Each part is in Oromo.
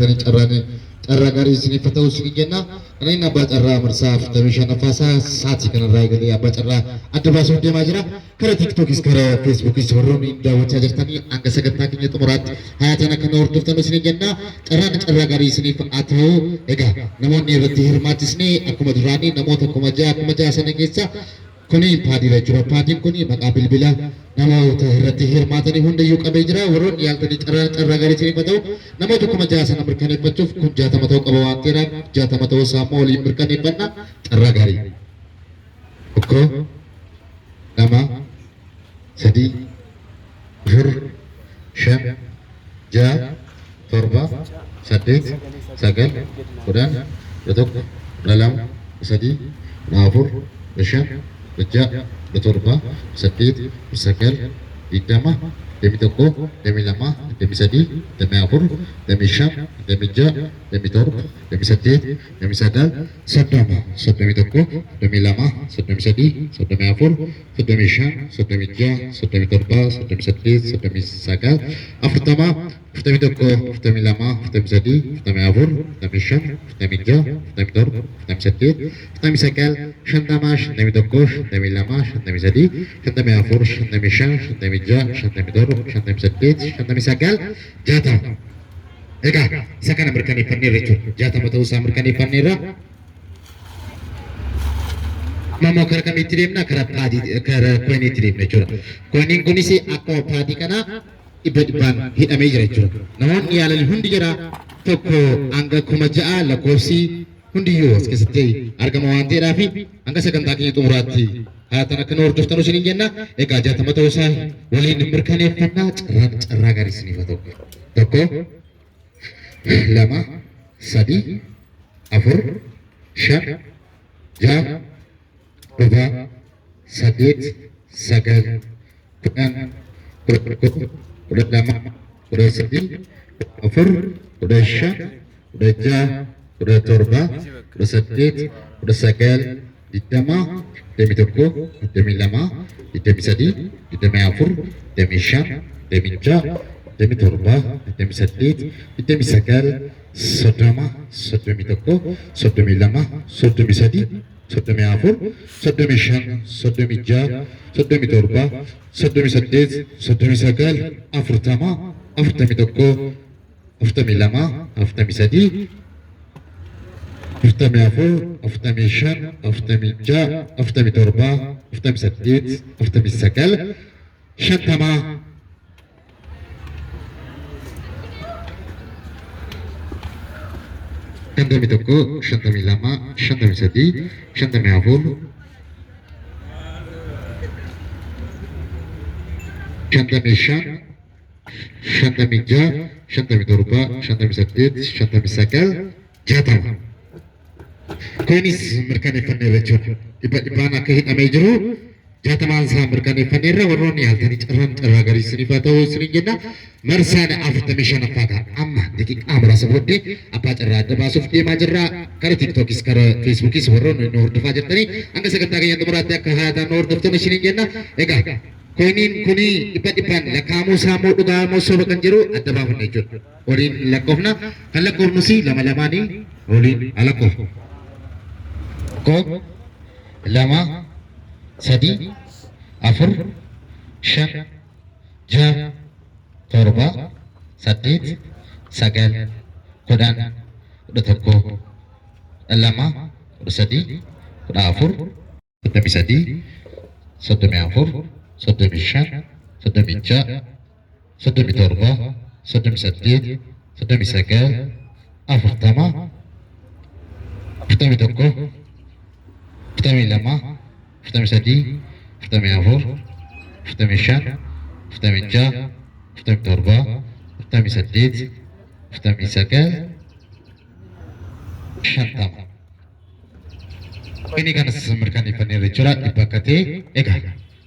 Carraan carraa gaarii isinii ta'uu isinii jenna. Ani abbaa carraa marsaa 45 sa'aatii kanarraa eegalee abbaa carraa adda baasuuf deemaa jira. Karaa TikTokis karaa Facebookis warroonni daawwachaa jirtanii hanga sagantaa keenya xumuraatti hayaatan akka nu hordoftan isinii jenna. Carraa gaarii isiniif haa ta'u. Egaa namoonni irratti hirmaatisnee akkuma duraanii namoota akkuma ja'a sana keessa kuni paadiidha jechuudha. Paadiin kuni maqaa bilbila namoota irratti hirmaatanii hundayyuu qabee jira. Warroonni yaaltanii carraa gaarii isiniif haa ta'u. Namoota akkuma ja'a sana mirkaneeffachuuf kun 60 ta'uu qaba waan ta'eef 60 ta'uu isaa immoo waliin mirkaneeffanna. Carraa gaarii. Tokko, lama, sadii, afur, shan, ja'a, torba, saddeet, sagal, kudhan, 11, 12, 13, 14, 15, 16, 17, 18, 19, 20, 21, 22, 23, 24, 25, 26, 27, 28, 29, 30, 31, 32, 33, 34, 35, 36, 37, 38, 39, 40, 41, 42, 43, 44, 45, 46, 47, 48, 49, 50, 51, 52, 53, 54, 55, 56, 57, 57, 59, 60. Egaa isa kana mirkaneeffanneerra jechuudha. 60 ta'uu isaa mirkaneeffanneerra. Amma karaa kamitti deemna? Karaa koiniitti deemna jechuudha. Koiniin kunis akkuma paadii kana dhibbaan hidhamee jira jechuudha. Namoonni yaalan hundi jira tokko hanga 6,000 lakkoofsi hundiyyuu as keessatti argama waan ta'eedhaaf hanga sagantaa keenya xumuraatti haatan akka nu hordoftan isiniin jenna. Egaa 60 ta'uu isaa waliin mirkaneeffannaa. Carraa gaarii isiniif haa ta'u. Tokko, lama, sadii, afur, shan, ja'a, torba, saddeet, sagal, kudhan, 11, 12, 13, 14, 15, 16, 17, 18, 19, 20, 21, 22, 23, 24, 25, 26, 27, 28, 29, 30, 31, 32, 33, 34, 35, 36, 37, 38, 39, 40, 41, 42, 43, 44, 45, 46, 47, 48, 49, 50. Shantamii tokko, 52, 53, 54, 55, 56, 57, 58, 59, 60. Kunis mirkaneeffanneerra jechuudha. Dhibbaan akka hidhamee jiru 60 isaa mirkaneeffanneerra. Warroonni yaaltanii carraa gaarii isiniif haa ta'u isiniin jenna. Marsaan 45 amma daqiiqaa muraasa booddee abbaa carraa adda baasuuf deemaa jirra. Karaa TikTokis karaa Facebookis warroonni nu hordofaa jirtanii hanga sagantaa keenya xumuraatti akka haatan nu hordoftan isiniin jenna. Egaa koiniin kuni dhibbaan lakkaa'amuu isaa moo dhugaa moo soba kan jiru adda baafanna jechuudha. Waliin lakkoofna. Kan lakkoofnus lamaanii waliin lakkoofna. Tokko, lama, sadii, afur, shan, ja'a, torba, saddeet, sagal, kudhan, 11, 12, 13, 14, 33, 34, 35, 36, 37, 38, 39, 40, 41, 42, 43, 44, 45, 46, 47, 48, 49, 50. Ini kan mirkaneeffanneerra jechuudha. Dhibba akka ta'e egaa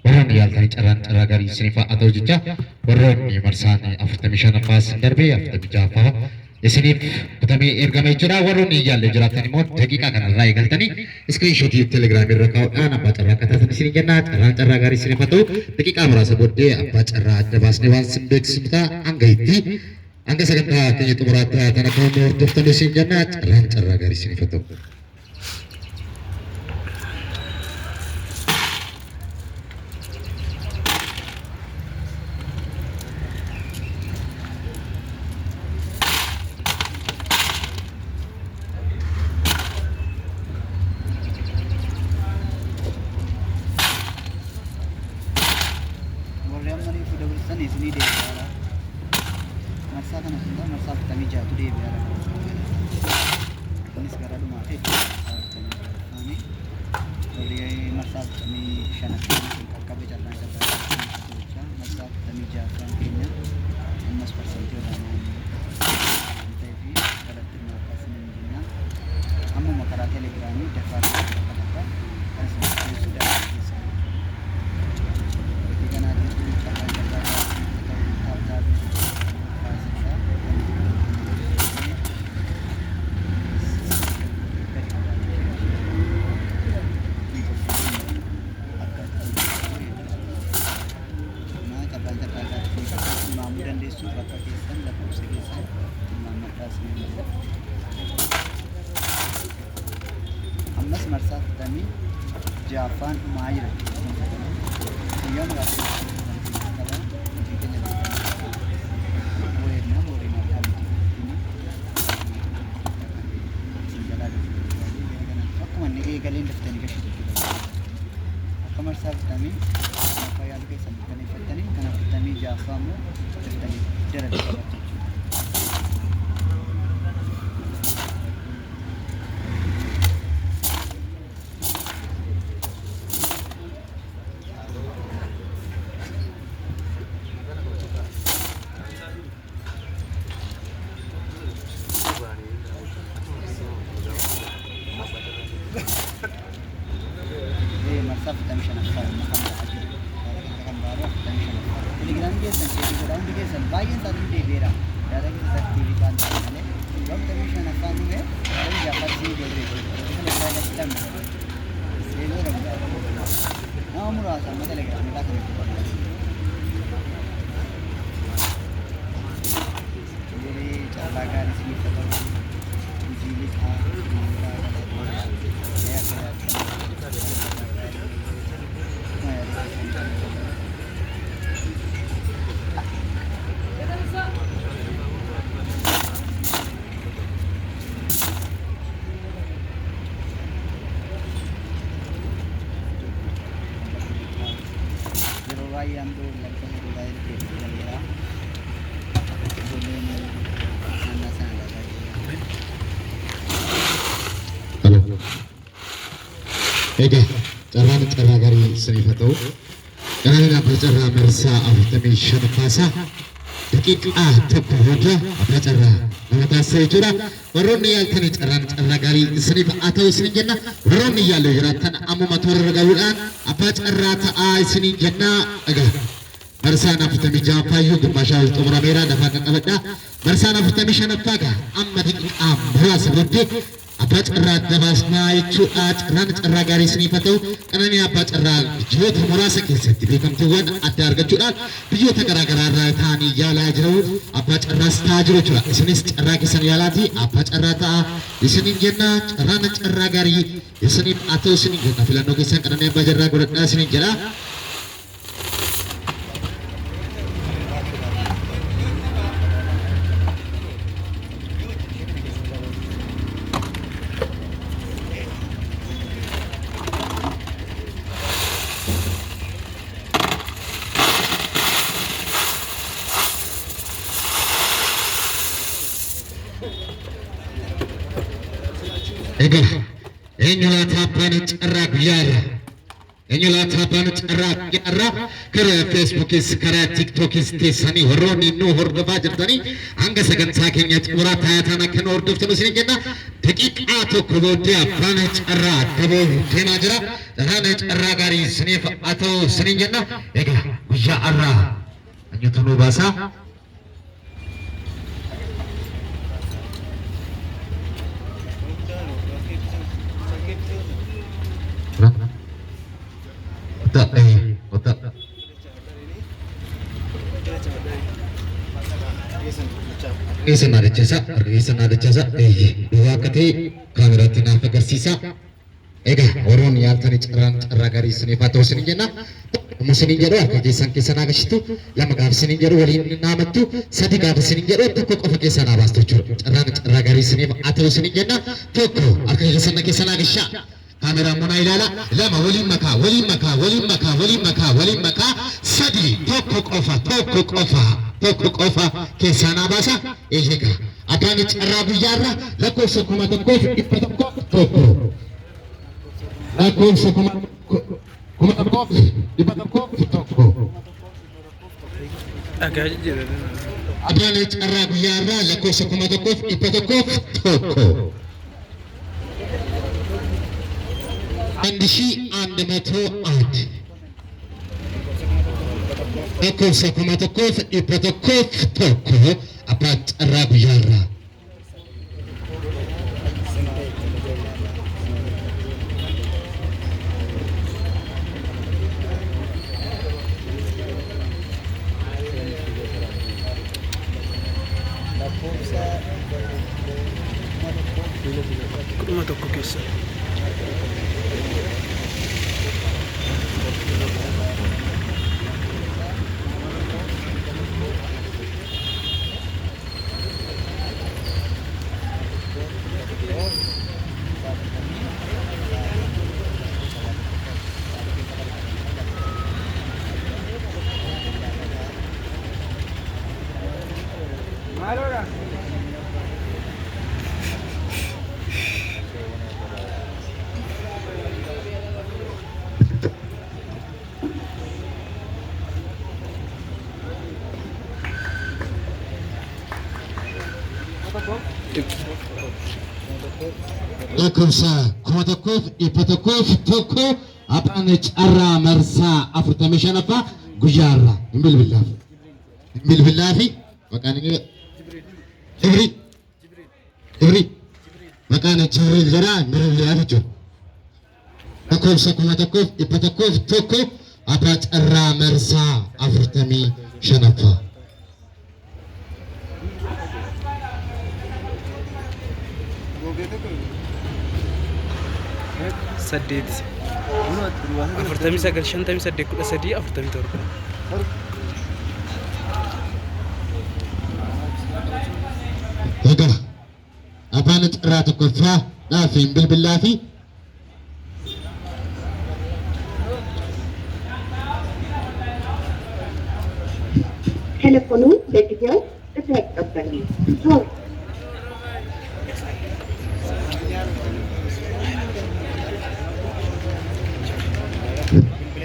warroonni yaaltanii carraa gaarii isiniif haa ta'u jecha warroonni marsaan 45 darbee 46 isiniif kutamee ergamee jira. Warroonni yaallee jiraatan immoo daqiiqaa kanarraa eegaltanii iskiriinshotii telegiraamii irra kaa'uudhaan abbaa carraa akka taatan isin jenna. Carraa gaarii isiniif haa ta'u. Daqiiqaa muraasa booddee abbaa carraa adda baasnee waan isin beeksisnu ta'a. Hanga itti Angga sagantaa keenya xumuraatti kana kan hordoftan isin jenna carraa gaarii isiniif haa ta'u. Ammas marsaa fitamii Jaaffaan dhumaa jira. Guyyaa muraasa akkuma inni eegaleen daftanii gashitu akka marsaa fitamii akka yaada keessan mirkaneeffattanii kanaaf fitamii Jaaffaa immoo daftanii daranii qabatu. Ega carraa gaarii isiniif haa ta'u. Kanaan abbaa carraa marsaa 45 daqiiqaa tokko booda abbaa carraa nama taasisa jechuudha. Warroonni yaaltanii carraa gaarii isiniif haa ta'u isin jenna. Warroonni yaaluu jiraattan ammuma toora gahuudhaan abbaa carraa ta'aa isin jenna. Egaa marsaan 46 faayyuu gummaashaa wal xumurameera lafaa qaqqabadha. Marsaan 45 amma daqiiqaa muraasa booddee abbaa carraa dabaasnaa jechuudha. Carraa gaarii isiniif haa ta'u. Qananii abbaa carraa biyyoota muraasa keessatti beekamtiiwwan adda argachuudhaan biyyoota garaagaraa irraa ta'anii yaalaa jiru. Abbaa carraas ta'aa jiru jechuudha. Isinis carraa keessan yaalaati abbaa carraa ta'aa isiniin jenna. Carraa gaarii isiniif haa ta'u isiniin jenna. Filannoo keessan qananii abbaa carraa godhadhaa isiniin jedha. Egaa eenyuun taaphaan carraa guyyaarra eenyuun taaphaan carraa guyyaarra karaa feesbuukis karaa tiiktookis teessanii warroonni nu hordofaa jirtanii hanga sagantaa keenya xumuraa taa'atan akka nu hordoftan isin jenna. Daqiiqaa tokko booddee abbaan carraa daboo deemaa jira. Carraa gaarii isiniif haa ta'u isin jenna. Egaa guyyaa har'aa eenyutu nu baasaa? Otak. hargeysa naadachasa duwakate kameratti naaf agarsiisa. Egaa Oroon yaaltani carraa gaarii isiniif haa ta'u isiniin jenna. Musiniin jedhu harka keessan keessa naagashitu, lama gaafa isiniin jedhu waliin naamattu, sadi gaafa isiniin jedhu tokko qofa keessa naabaastu jechuudha. Carraa gaarii isiniif haa ta'u isiniin jenna. Tokko harka keessan keessa naagashaa. Kameraan muna ilaala. Lama waliin makaa. Sadi tokko qofa keessaa naabaasa. Eegaa abbaan carraa guyyaarra lakkoofsa 1,100 tokko. Lakkoofsa 1,100 tokko. Abbaan carraa guyyaarra lakkoofsa 1,100 tokko. 1,101 lakkoofsa 1,100 tokko. Abbaan carraa guyyaarra. Kuduma tokko keessa. lakkoofsa 1,100 tokko. Abbaan carraa marsaa 45ffaa guyyaarra hin bilbilaafi maqaan inni Jibriil maqaan Jibriil jedhaa hin bilbilaafi jechuudha. Lakkoofsa 1,100 tokko. Abbaa carraa marsaa 45ffaa. Saddeet 49 58 13 47. Egaa abbaan carraa tokkoffaa dhaaf hin bilbilaafi. Telefoonu ለጊዜው ጥሪ አይቀበልም።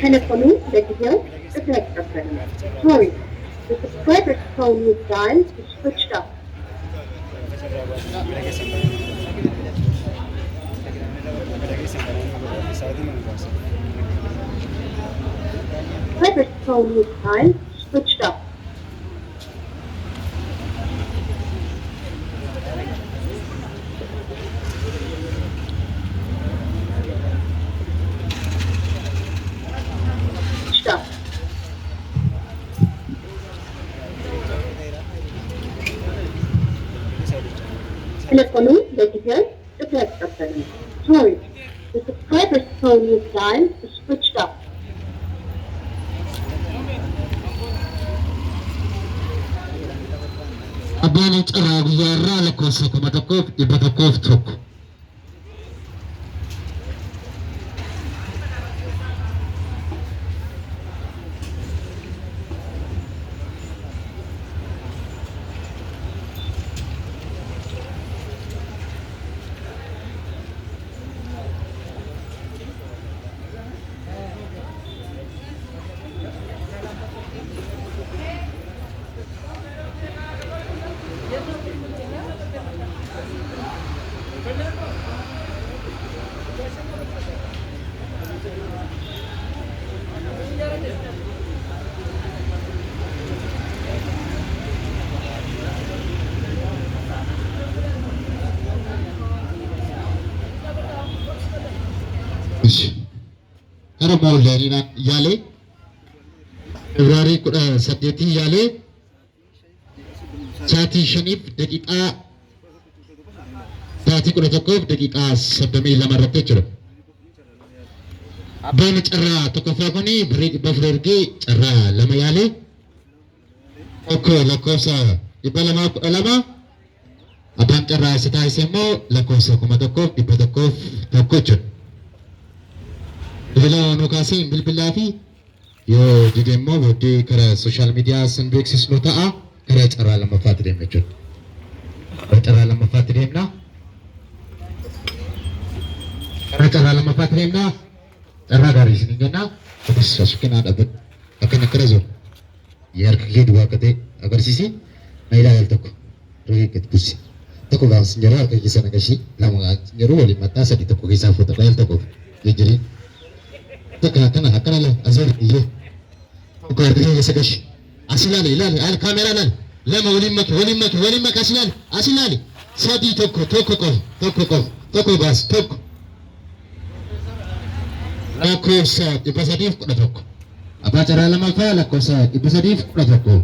Telefoonu ለጊዜው ጥሪ አይቀበልም. Sorry, the subscriber's phone you dialed is switched off. Subscriber's phone you dialed is switched off. Telefoonu ለጊዜው ጥሪ አይቀበልም. Sorry, the subscriber's phone you dialed is switched off. Abbaan carraa guyyaarraa lakkoofsa 1,100 tokko. Kara moolleen yaalee Februaarii 18 yaalee Sa'aatii 5 daqiiqaa sa'aatii 11 daqiiqaa 32 irratti jechuudha. Abbaan carraa tokkoffaa kun birrii 400 ergee carraa lama yaalee tokko lakkoofsa 212 abbaan carraa isa taasise immoo lakkoofsa 1100 tokko jechuudha. Bilbilaa nu kaasee bilbilaa fi yoo dide immoo booddee karaa sooshaal miidiyaa san beeksisnu ta'a. Karaa carraa lammaffaatti deemna jechuudha. Karaa carraa lammaffaatti deemna. Karaa carraa lammaffaatti deemna. Carraa gaarii isin jenna. Kunis asuu kennaa dhaabbatu. Akkana akkana zoon. Yaarka kee duwwaa akka ta'e agarsiisi. Na ilaalal tokko. Rogee gadi buusi. Tokko gaafa sin jedhu harka keessa naqashii. Lama gaafa sin jedhu waliin maxxaa sadii tokko keessaa fuuta. Dhaayil tokko jejjiriin. Tokko akkana la azoon iyyee. Tokko harka keessa gashi. Asilale ilale al kamera lale lama waliin maki asilale sadii tokko bas tokko lakkoofsa 311 abbaa carraa lamaffaa lakkoofsa 311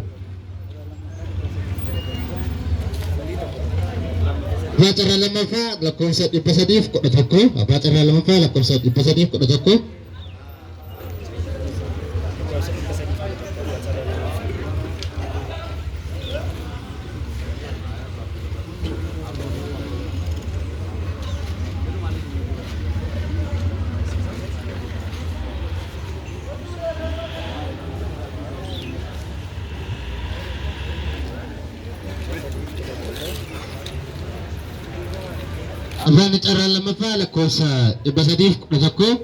abbaa carraa lamaffaa lakkoofsa 311 abbaa carraa lamaffaa lakkoofsa 311 Abbaan carraa lamaffaa lakkoofsa 311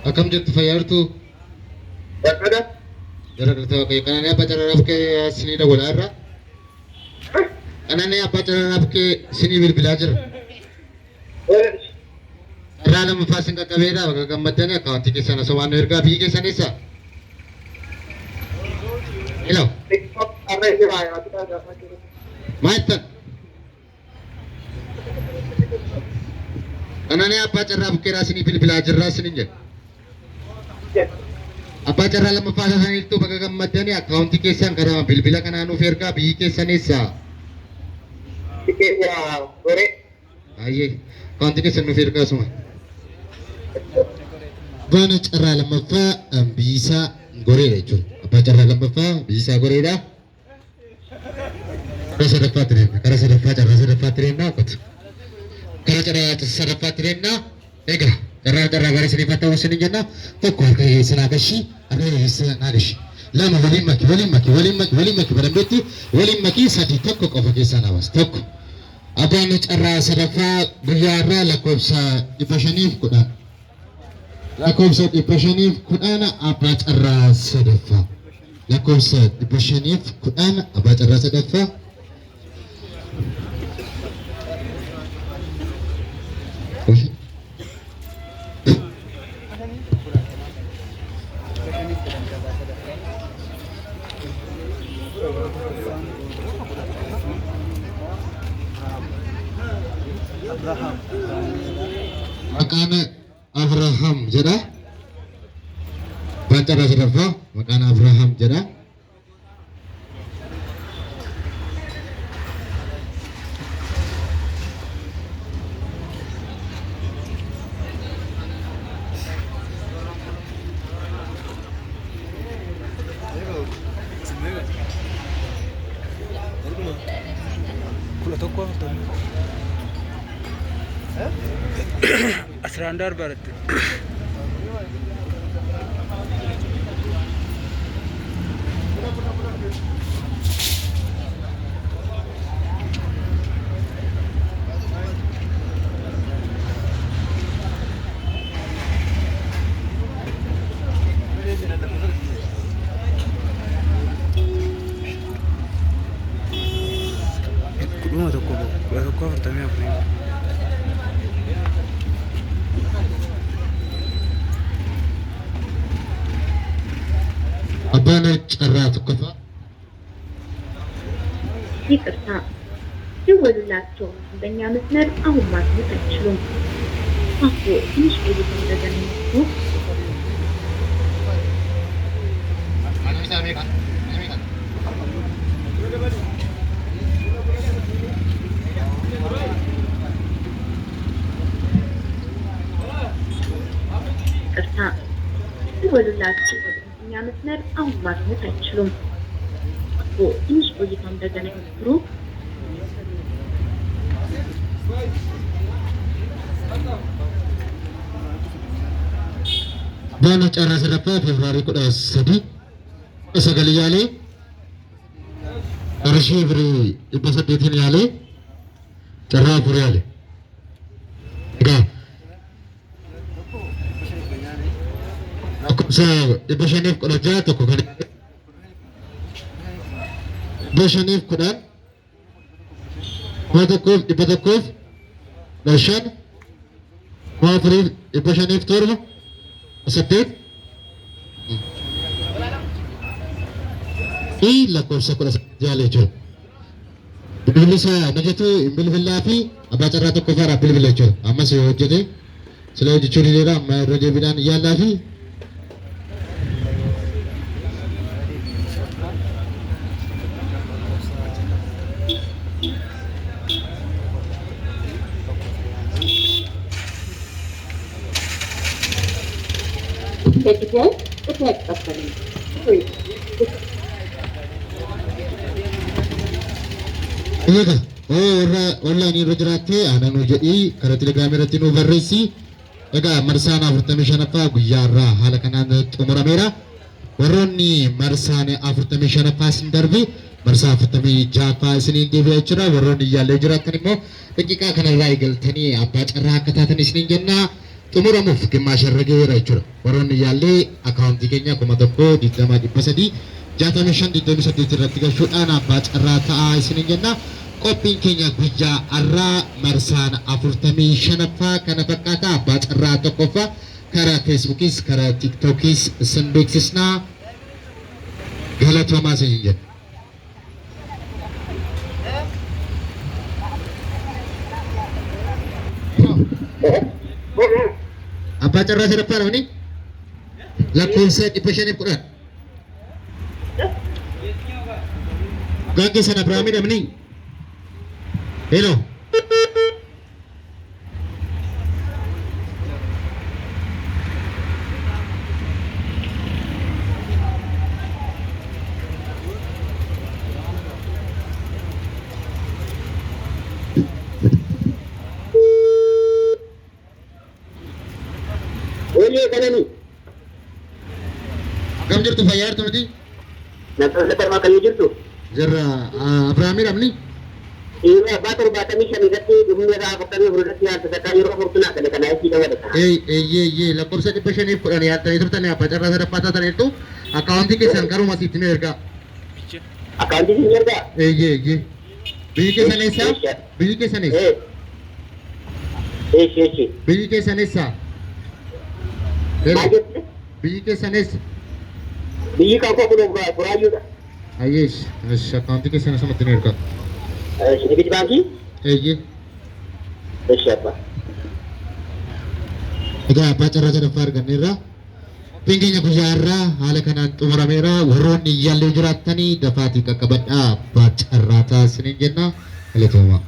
Akam jettu fayyartu Bakka Jaragata kay kanane apa cararaaf ke sini dawala irra kanane apa cararaaf ke sini bilbilaa jira irraa lama faasin qaqqabeedha bakka gammaddani akkaawuntii keessan osoo waan ergaa biyyi keessan eessa hello maayittan kanane apa cararaaf ke sini bilbilaa jirra sinin jedha Abbaa carraa lammaffaa isaaniitu bakka gammaddani akkaawuntii keessan karaa bilbila kanaa nuuf ergaa biyyi keessan eessa? Ayyee akkaawuntii keessan nuuf ergaa suma. Abbaan carraa lammaffaa biyyisaa goreedha jechuudha. Abbaan carraa lammaffaa biyyisaa goreedha. Karaa sadaffaatti deemna. Karaa sadaffaa carraa sadaffaatti deemna. Karaa carraa sadaffaatti deemna. Egaa carraa gara sini fata usini jenna tokko harka keessan agashi harka keessan agashi lama waliin maki badambeetti waliin maki sadii tokko qofa keessan hawaas tokko abbaan carraa sadaffaa guyyaa irraa lakkoofsa 510 lakkoofsa 510 abbaa carraa sadaffaa lakkoofsa 510 abbaa carraa sadaffaa Maqaan Abrahaam jedha. Bancara sadaffaa maqaan Abrahaam jedha. Asrandar Barat. afurtamii afurii. Abbaan carraa tokkoffaa. ይቅርታ ደወሉላቸው በእኛ መስመር አሁን ማግኘት አይችሉም። አፎ ትንሽ ቆይቶ እንደገና ነው። ይቅርታ ደወሉላቸው በእኛ መስመር አሁን ማግኘት አይችሉም። አፎ ትንሽ ቆይቶ እንደገና ነው። Bana carraa sadaffaa Febraarii 13 sagal yaalee qarshii birii 800 yaalee carraa 4 yaalee. Egaa akkuma 516 tokko kan 510 100 500 Maafuriif 507 8 lakkoofsa 18 jaalee jiru. Bilbilli isaa najatu bilbilaa fi abbaa carraa tokkoffaadhaaf bilbila jechuudha. Ammas yoo hojjete sila hojjechuu dhiyeera amma irra deebiidhaan yaallaa fi Editor, effect offering. Eega online irra jiraattee aannan hojii karaa telegiraamii irratti nu barreessi. Egaa marsaan 45ffaa guyyaarraa haala kanaan xumurameera. Warroonni marsaan 45ffaa isin darbe marsaa 46ffaa isiniin deebi'aa jira. Warroonni yaallee jiraattan immoo daqiiqaa kanarraa eegaltanii abbaa carraa akka taatan isiniin jenna. Xumuramuuf gimmaasha irra gaheera jechuudha. Warroonni yaallee akaawuntii keenya 1,265,28 irratti galchuudhaan abbaa carraa ta'aa isiniin jenna. Qophiin keenya guyyaa har'aa marsaan 45ffaa kana fakkaata. Abbaa carraa tokkoffaa karaa feesbuukis karaa tiiktookis isin beeksisnaa. Galatoomaa isiniin jenna. Abbaa carraa sadaffaa namni lakkoofsa 510 gaangee sana Abiraamii namni hello Kam jirtu fayyaa jirtu miti? Namoota darmaa kan jirtu. Jarra Abiraamii namni Iya, abbaa 75 irratti dhumni irraa 40 irratti yaadda takkaa yeroo furtunaa kana kana itti dabala. Eeyyee lakkoofsa 510 yaaddanii turtanii abbaa carraa sadaffaa taataniirtu akaawuntii keessan karuma asitti ni ergaa. Akaawuntii ni ergaa? Eeyyee biyyi keessan eessaa? Biyyi keessan eessa? Biyyi keessan eessaa? Maal jette? Biyyi keessan eessa? Biyyi kan koo kun buraayyuudha. Ayyeesh akaawuntii keessan asumatti ni ergaa. Nigdi baankii? Eeyyee. Eeshi abbaa. Egaa abbaa carraa sadaffaa arganneerra. Qophiin keenya guyyaa har'aa haala kanaan xumurameera. Warroonni yaallee jiraattanii dafaatii qaqqabadhaa abbaa carraa taasisaniin jenna. Galatoomaa.